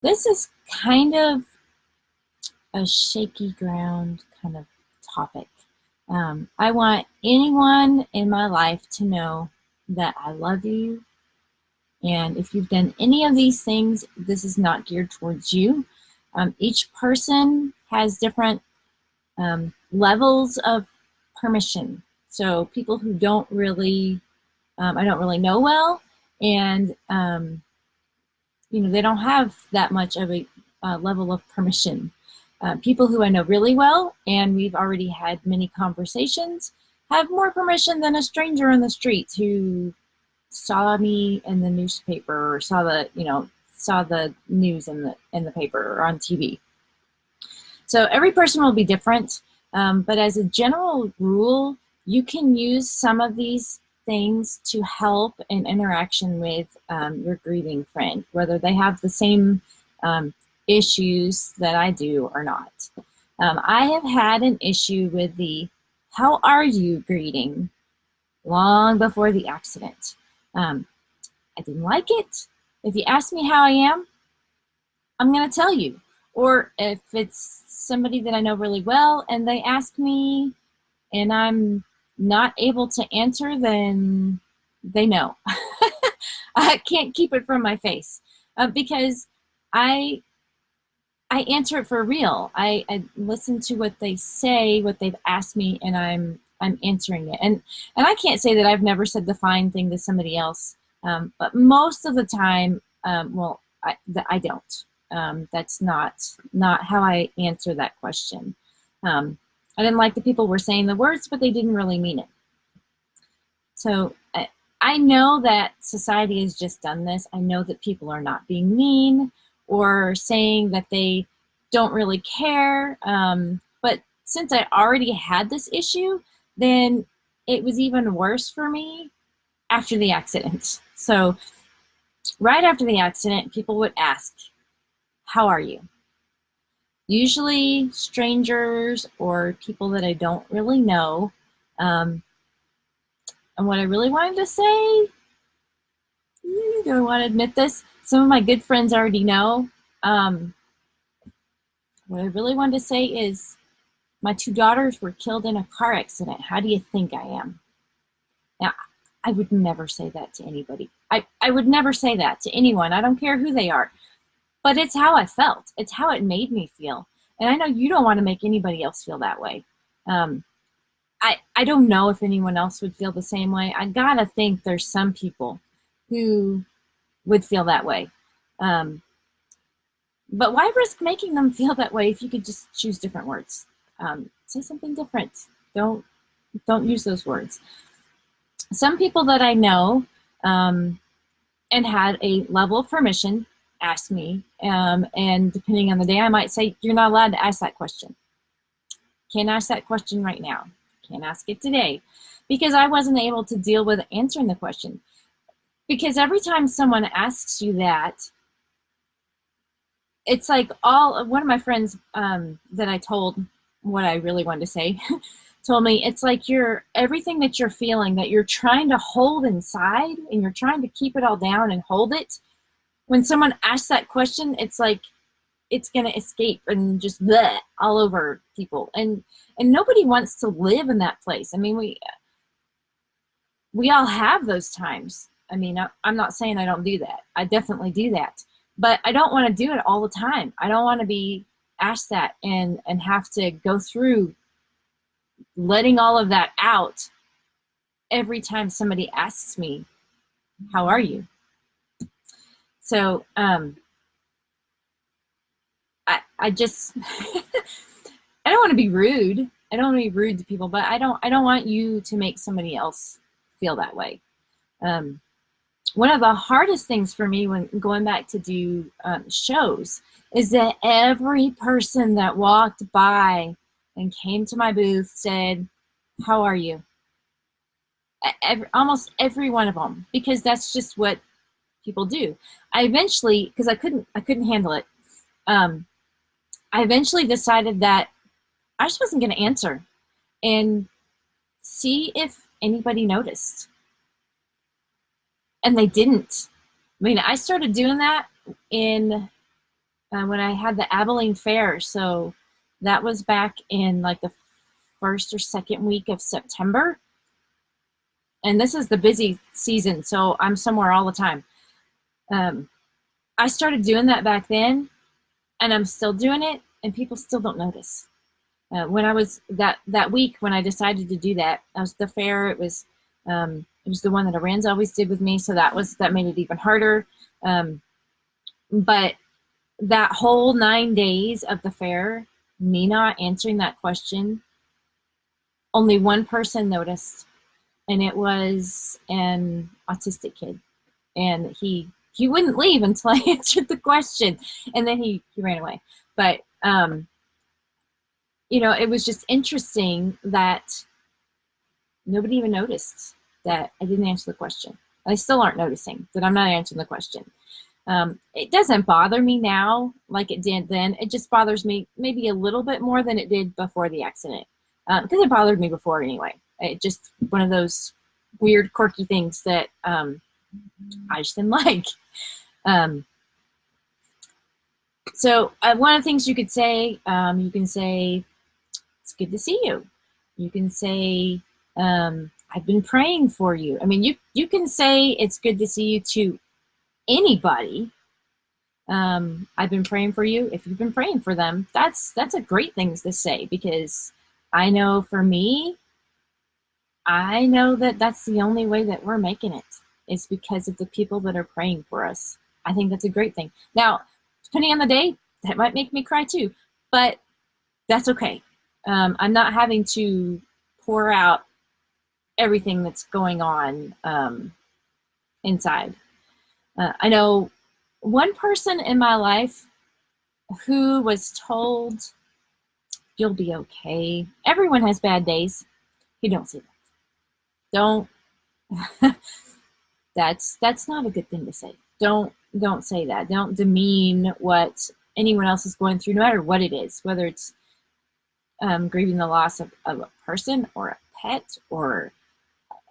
This is kind of a shaky ground kind of topic. I want anyone in my life to know that I love you. And if you've done any of these things, this is not geared towards you. Each person has different levels of permission. So people who don't really, I don't really know well, and they don't have that much of a level of permission. People who I know really well, and we've already had many conversations, have more permission than a stranger in the street who saw me in the newspaper or saw the news in the paper or on TV. So every person will be different, but as a general rule, you can use some of these things to help in interaction with your grieving friend, whether they have the same issues that I do or not. I have had an issue with the "how are you" greeting long before the accident. I didn't like it. If you ask me how I am, I'm going to tell you. Or if it's somebody that I know really well and they ask me and I'm not able to answer, then they know. I can't keep it from my face because I answer it for real. I listen to what they say, what they've asked me, and I'm answering it. And I can't say that I've never said the fine thing to somebody else, but most of the time, I don't. That's not how I answer that question. I didn't like the people were saying the words, but they didn't really mean it. So I know that society has just done this. I know that people are not being mean or saying that they don't really care. But since I already had this issue, then it was even worse for me after the accident. So right after the accident, people would ask, "How are you?" Usually strangers or people that I don't really know. And what I really wanted to say, do I want to admit this? Some of my good friends already know. What I really wanted to say is, my two daughters were killed in a car accident. How do you think I am? Now, I would never say that to anybody. I would never say that to anyone. I don't care who they are. But it's how I felt. It's how it made me feel. And I know you don't want to make anybody else feel that way. I don't know if anyone else would feel the same way. I gotta think there's some people who would feel that way. But why risk making them feel that way if you could just choose different words? Say something different. Don't use those words. Some people that I know and had a level of permission asked me, and depending on the day, I might say, "You're not allowed to ask that question. Can't ask that question right now. Can't ask it today," because I wasn't able to deal with answering the question. Because every time someone asks you that, it's like one of my friends that I told what I really wanted to say told me, it's like everything that you're feeling, that you're trying to hold inside and you're trying to keep it all down and hold it. When someone asks that question, it's like it's going to escape and just bleh, all over people. And nobody wants to live in that place. I mean, we all have those times. I mean, I'm not saying I don't do that. I definitely do that. But I don't want to do it all the time. I don't want to be asked that and have to go through letting all of that out every time somebody asks me, "How are you?" So I just I don't want to be rude. I don't want to be rude to people, but I don't want you to make somebody else feel that way. One of the hardest things for me when going back to do shows is that every person that walked by and came to my booth said, "How are you?" Almost every one of them, because that's just what people do. I eventually, because I couldn't handle it, I eventually decided that I just wasn't going to answer and see if anybody noticed. And they didn't. I mean, I started doing that in when I had the Abilene Fair. So that was back in like the first or second week of September. And this is the busy season, so I'm somewhere all the time. I started doing that back then, and I'm still doing it, and people still don't notice. When I was that week when I decided to do that, I was the fair. It was the one that Iran's always did with me, so that made it even harder. But that whole 9 days of the fair, me not answering that question, only one person noticed, and it was an autistic kid, and he wouldn't leave until I answered the question, and then he ran away. But you know, it was just interesting that nobody even noticed that I didn't answer the question. They still aren't noticing that I'm not answering the question. It doesn't bother me now like it did then. It just bothers me maybe a little bit more than it did before the accident, because it bothered me before anyway. It just one of those weird, quirky things that I just didn't like. So one of the things you could say, you can say, it's good to see you. You can say, I've been praying for you. I mean, you can say it's good to see you to anybody. I've been praying for you. If you've been praying for them, that's a great thing to say, because I know for me, I know that that's the only way that we're making it is because of the people that are praying for us. I think that's a great thing. Now, depending on the day, that might make me cry too, but that's okay. I'm not having to pour out everything that's going on inside. I know one person in my life who was told, you'll be okay. Everyone has bad days. You don't say that. Don't. That's not a good thing to say. Don't say that. Don't demean what anyone else is going through, no matter what it is, whether it's grieving the loss of a person or a pet, or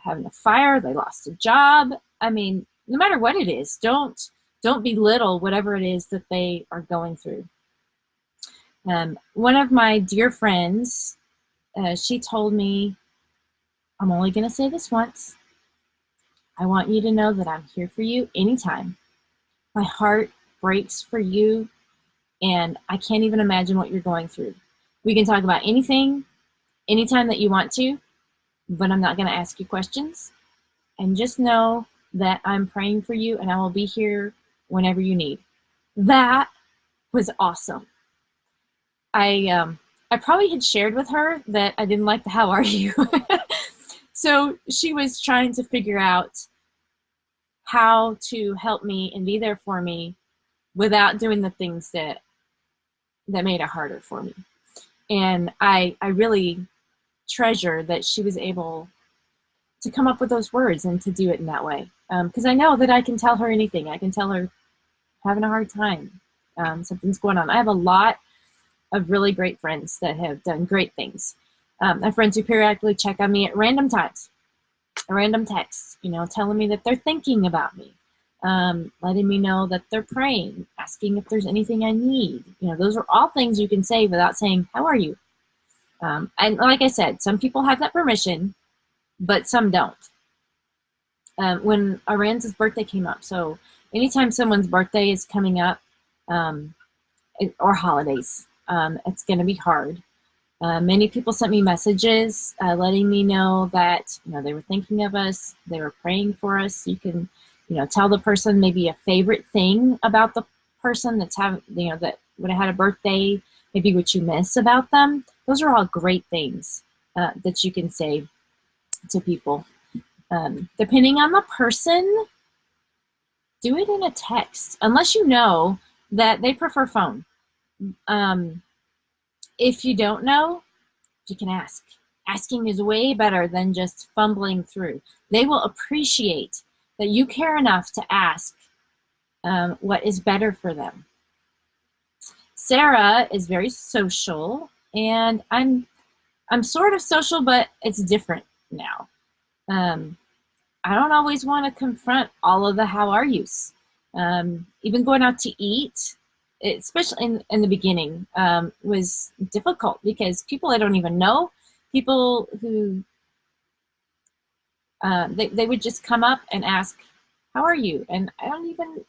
having a fire, they lost a job. I mean, no matter what it is, don't belittle whatever it is that they are going through. One of my dear friends, she told me, I'm only going to say this once. I want you to know that I'm here for you anytime. My heart breaks for you, and I can't even imagine what you're going through. We can talk about anything, anytime that you want to, but I'm not going to ask you questions. And just know that I'm praying for you, and I will be here whenever you need. That was awesome. I probably had shared with her that I didn't like the how are you. So she was trying to figure out how to help me and be there for me without doing the things that made it harder for me. And I really treasure that she was able to come up with those words and to do it in that way. Because I know that I can tell her anything. I can tell her having a hard time. Something's going on. I have a lot of really great friends that have done great things. I have friends who periodically check on me at random times, a random text, you know, telling me that they're thinking about me, letting me know that they're praying, asking if there's anything I need. You know, those are all things you can say without saying, how are you? And like I said, some people have that permission, but some don't. When Iran's birthday came up, so anytime someone's birthday is coming up, or holidays, it's going to be hard. Many people sent me messages letting me know that, you know, they were thinking of us, they were praying for us. You can, you know, tell the person maybe a favorite thing about the person that's having, you know, that would have had a birthday, maybe what you miss about them. Those are all great things that you can say to people. Depending on the person, do it in a text, unless you know that they prefer phone. If you don't know, you can ask. Asking is way better than just fumbling through. They will appreciate that you care enough to ask what is better for them. Sarah is very social, and I'm sort of social, but it's different now. I don't always want to confront all of the how are yous. Even going out to eat, especially in the beginning, was difficult because people I don't even know, people who they would just come up and ask, "How are you?" And I didn't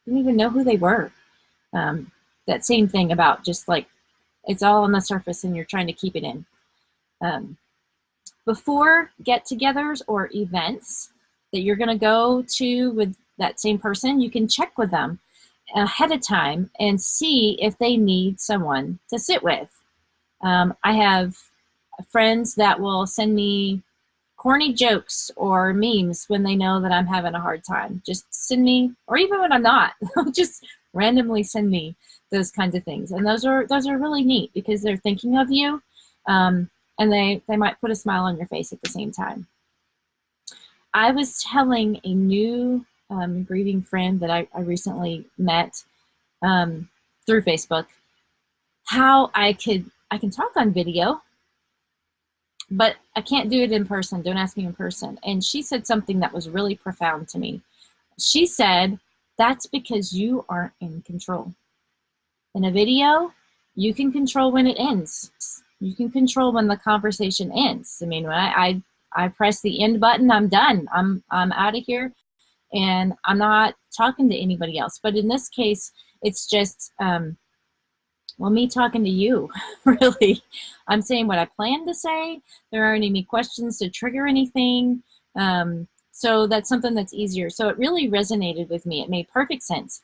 even know who they were. That same thing about just like it's all on the surface and you're trying to keep it in. Before get-togethers or events that you're going to go to with that same person, you can check with them ahead of time and see if they need someone to sit with. I have friends that will send me corny jokes or memes when they know that I'm having a hard time. Just send me, or even when I'm not, they'll just randomly send me those kinds of things. And those are really neat because they're thinking of you, and they might put a smile on your face at the same time. I was telling a new grieving friend that I recently met through Facebook how I can talk on video, but I can't do it in person. Don't ask me in person. And she said something that was really profound to me. She said, that's because you aren't in control. In a video, you can control when it ends. You can control when the conversation ends. I mean, when I press the end button, I'm done. I'm out of here, and I'm not talking to anybody else. But in this case, it's just, well, me talking to you, really. I'm saying what I plan to say. There aren't any questions to trigger anything. So that's something that's easier. So it really resonated with me. It made perfect sense.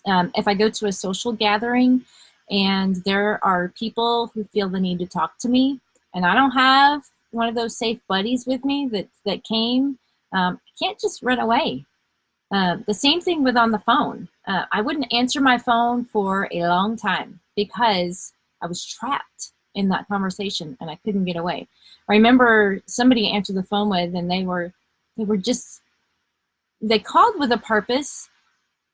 If I go to a social gathering and there are people who feel the need to talk to me, and I don't have one of those safe buddies with me that came, I can't just run away. The same thing with on the phone. I wouldn't answer my phone for a long time because I was trapped in that conversation and I couldn't get away. I remember somebody answered the phone with, and they called with a purpose,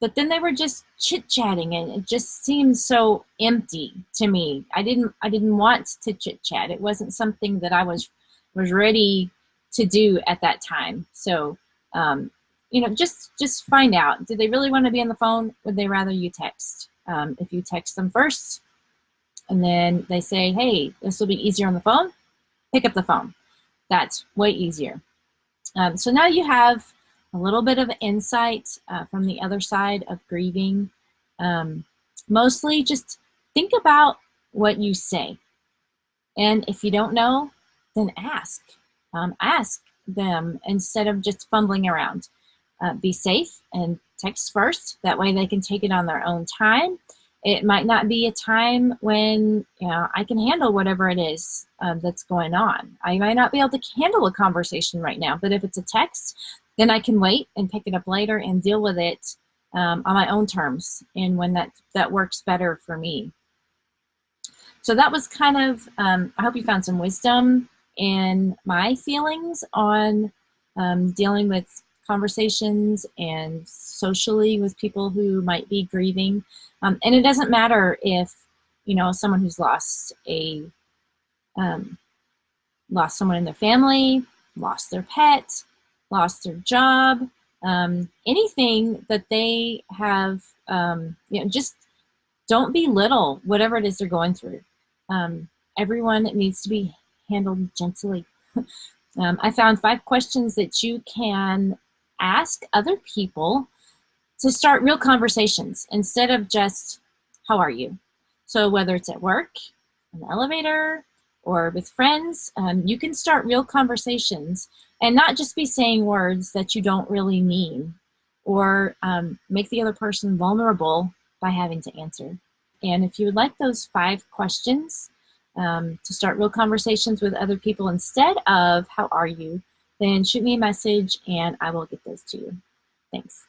but then they were just chit-chatting, and it just seemed so empty to me. I didn't want to chit-chat. It wasn't something that I was ready to do at that time. So, just find out. Do they really want to be on the phone? Would they rather you text? If you text them first, and then they say, hey, this will be easier on the phone, pick up the phone. That's way easier. So now you have a little bit of insight from the other side of grieving. Mostly just think about what you say. And if you don't know, then ask. Ask them instead of just fumbling around. Be safe and text first. That way they can take it on their own time. It might not be a time when I can handle whatever it is that's going on. I might not be able to handle a conversation right now, but if it's a text, then I can wait and pick it up later and deal with it on my own terms and when that works better for me. So that was kind of, I hope you found some wisdom in my feelings on dealing with conversations and socially with people who might be grieving. And it doesn't matter if, someone who's lost someone in their family, lost their pet, lost their job, anything that they have, just don't belittle whatever it is they're going through. Everyone needs to be handled gently. I found 5 questions that you can ask other people to start real conversations instead of just, how are you? So whether it's at work, in the elevator, or with friends, you can start real conversations and not just be saying words that you don't really mean, or make the other person vulnerable by having to answer. And if you would like those 5 questions to start real conversations with other people instead of how are you, then shoot me a message and I will get those to you. Thanks.